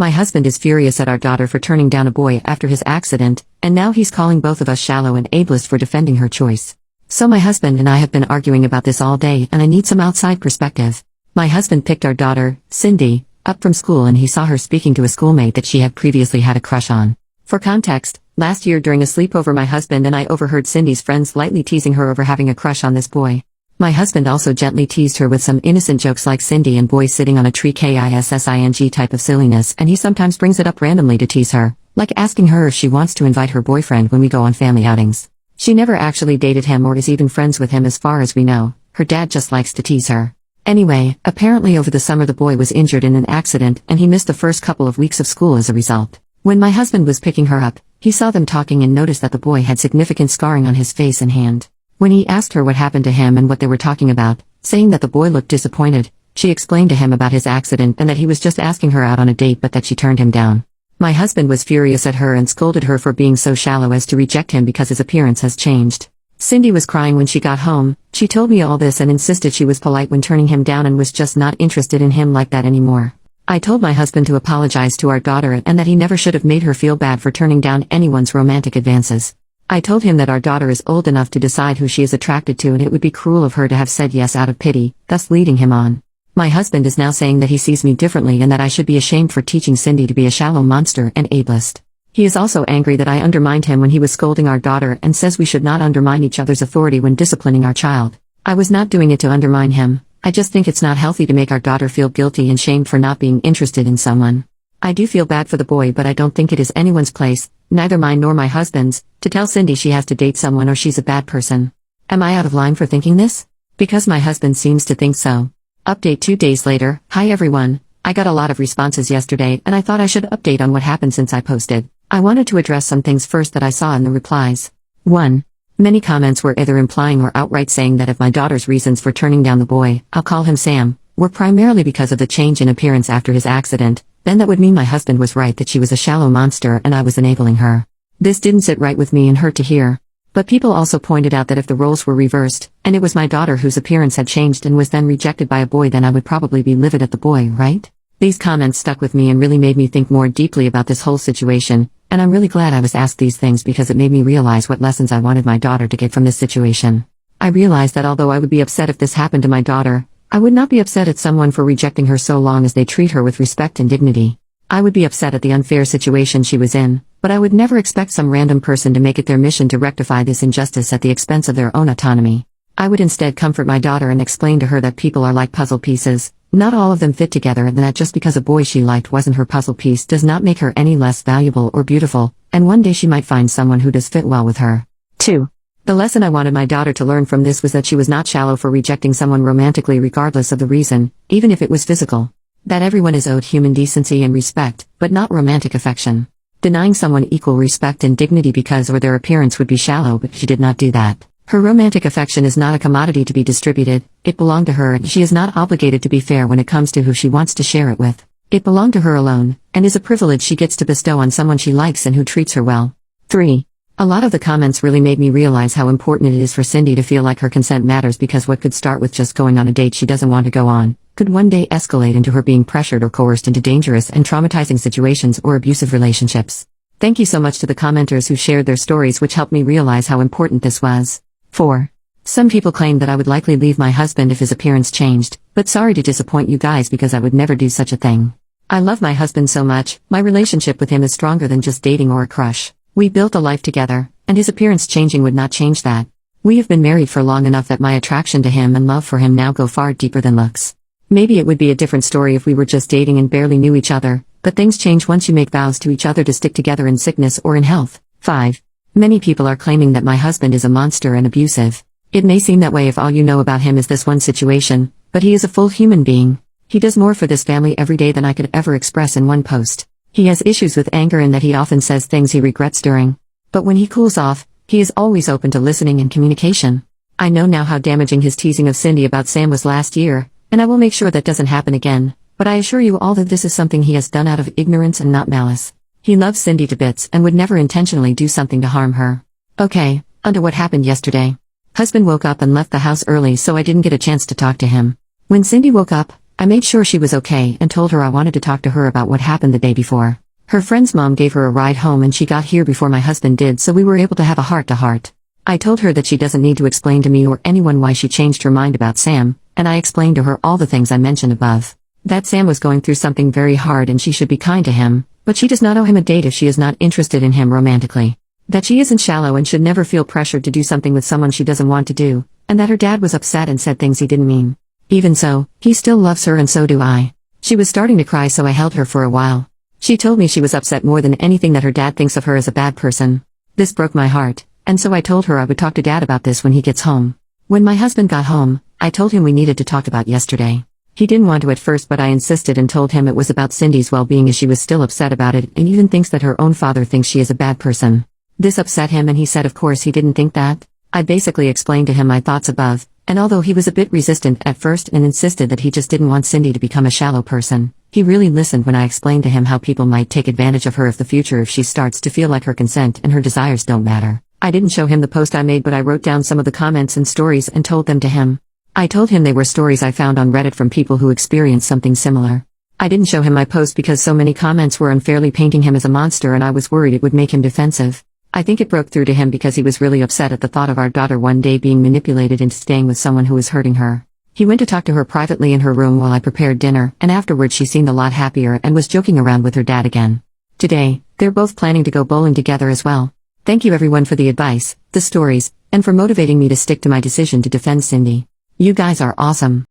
My husband is furious at our daughter for turning down a boy after his accident, and now he's calling both of us shallow and ableist for defending her choice. So my husband and I have been arguing about this all day and I need some outside perspective. My husband picked our daughter, Cindy, up from school and he saw her speaking to a schoolmate that she had previously had a crush on. For context, last year during a sleepover my husband and I overheard Cindy's friends lightly teasing her over having a crush on this boy. My husband also gently teased her with some innocent jokes like Cindy and boys sitting on a tree kissing type of silliness, and he sometimes brings it up randomly to tease her, like asking her if she wants to invite her boyfriend when we go on family outings. She never actually dated him or is even friends with him as far as we know, her dad just likes to tease her. Anyway, apparently over the summer the boy was injured in an accident and he missed the first couple of weeks of school as a result. When my husband was picking her up, he saw them talking and noticed that the boy had significant scarring on his face and hand. When he asked her what happened to him and what they were talking about, saying that the boy looked disappointed, she explained to him about his accident and that he was just asking her out on a date but that she turned him down. My husband was furious at her and scolded her for being so shallow as to reject him because his appearance has changed. Cindy was crying when she got home. She told me all this and insisted she was polite when turning him down and was just not interested in him like that anymore. I told my husband to apologize to our daughter and that he never should have made her feel bad for turning down anyone's romantic advances. I told him that our daughter is old enough to decide who she is attracted to and it would be cruel of her to have said yes out of pity, thus leading him on. My husband is now saying that he sees me differently and that I should be ashamed for teaching Cindy to be a shallow monster and ableist. He is also angry that I undermined him when he was scolding our daughter and says we should not undermine each other's authority when disciplining our child. I was not doing it to undermine him, I just think it's not healthy to make our daughter feel guilty and shamed for not being interested in someone. I do feel bad for the boy but I don't think it is anyone's place, neither mine nor my husband's, to tell Cindy she has to date someone or she's a bad person. Am I out of line for thinking this? Because my husband seems to think so. Update 2 days later. Hi everyone. I got a lot of responses yesterday and I thought I should update on what happened since I posted. I wanted to address some things first that I saw in the replies. 1. Many comments were either implying or outright saying that if my daughter's reasons for turning down the boy, I'll call him Sam, were primarily because of the change in appearance after his accident, then that would mean my husband was right that she was a shallow monster and I was enabling her. This didn't sit right with me and hurt to hear. But people also pointed out that if the roles were reversed, and it was my daughter whose appearance had changed and was then rejected by a boy, then I would probably be livid at the boy, right? These comments stuck with me and really made me think more deeply about this whole situation, and I'm really glad I was asked these things because it made me realize what lessons I wanted my daughter to get from this situation. I realized that although I would be upset if this happened to my daughter, I would not be upset at someone for rejecting her so long as they treat her with respect and dignity. I would be upset at the unfair situation she was in, but I would never expect some random person to make it their mission to rectify this injustice at the expense of their own autonomy. I would instead comfort my daughter and explain to her that people are like puzzle pieces, not all of them fit together, and that just because a boy she liked wasn't her puzzle piece does not make her any less valuable or beautiful, and one day she might find someone who does fit well with her. 2. The lesson I wanted my daughter to learn from this was that she was not shallow for rejecting someone romantically regardless of the reason, even if it was physical. That everyone is owed human decency and respect, but not romantic affection. Denying someone equal respect and dignity because or their appearance would be shallow, but she did not do that. Her romantic affection is not a commodity to be distributed, it belonged to her and she is not obligated to be fair when it comes to who she wants to share it with. It belonged to her alone, and is a privilege she gets to bestow on someone she likes and who treats her well. 3. A lot of the comments really made me realize how important it is for Cindy to feel like her consent matters, because what could start with just going on a date she doesn't want to go on, could one day escalate into her being pressured or coerced into dangerous and traumatizing situations or abusive relationships. Thank you so much to the commenters who shared their stories, which helped me realize how important this was. 4. Some people claimed that I would likely leave my husband if his appearance changed, but sorry to disappoint you guys because I would never do such a thing. I love my husband so much, my relationship with him is stronger than just dating or a crush. We built a life together, and his appearance changing would not change that. We have been married for long enough that my attraction to him and love for him now go far deeper than looks. Maybe it would be a different story if we were just dating and barely knew each other, but things change once you make vows to each other to stick together in sickness or in health. 5. Many people are claiming that my husband is a monster and abusive. It may seem that way if all you know about him is this one situation, but he is a full human being. He does more for this family every day than I could ever express in one post. He has issues with anger and that he often says things he regrets during. But when he cools off, he is always open to listening and communication. I know now how damaging his teasing of Cindy about Sam was last year, and I will make sure that doesn't happen again, but I assure you all that this is something he has done out of ignorance and not malice. He loves Cindy to bits and would never intentionally do something to harm her. Okay, onto what happened yesterday. Husband woke up and left the house early, so I didn't get a chance to talk to him. When Cindy woke up, I made sure she was okay and told her I wanted to talk to her about what happened the day before. Her friend's mom gave her a ride home and she got here before my husband did, so we were able to have a heart-to-heart. I told her that she doesn't need to explain to me or anyone why she changed her mind about Sam, and I explained to her all the things I mentioned above. That Sam was going through something very hard and she should be kind to him, but she does not owe him a date if she is not interested in him romantically. That she isn't shallow and should never feel pressured to do something with someone she doesn't want to do, and that her dad was upset and said things he didn't mean. Even so, he still loves her and so do I. She was starting to cry, so I held her for a while. She told me she was upset more than anything that her dad thinks of her as a bad person. This broke my heart, and so I told her I would talk to Dad about this when he gets home. When my husband got home, I told him we needed to talk about yesterday. He didn't want to at first, but I insisted and told him it was about Cindy's well-being, as she was still upset about it and even thinks that her own father thinks she is a bad person. This upset him and he said of course he didn't think that. I basically explained to him my thoughts above, and although he was a bit resistant at first and insisted that he just didn't want Cindy to become a shallow person, he really listened when I explained to him how people might take advantage of her in the future if she starts to feel like her consent and her desires don't matter. I didn't show him the post I made, but I wrote down some of the comments and stories and told them to him. I told him they were stories I found on Reddit from people who experienced something similar. I didn't show him my post because so many comments were unfairly painting him as a monster and I was worried it would make him defensive. I think it broke through to him because he was really upset at the thought of our daughter one day being manipulated into staying with someone who was hurting her. He went to talk to her privately in her room while I prepared dinner, and afterwards she seemed a lot happier and was joking around with her dad again. Today, they're both planning to go bowling together as well. Thank you everyone for the advice, the stories, and for motivating me to stick to my decision to defend Cindy. You guys are awesome.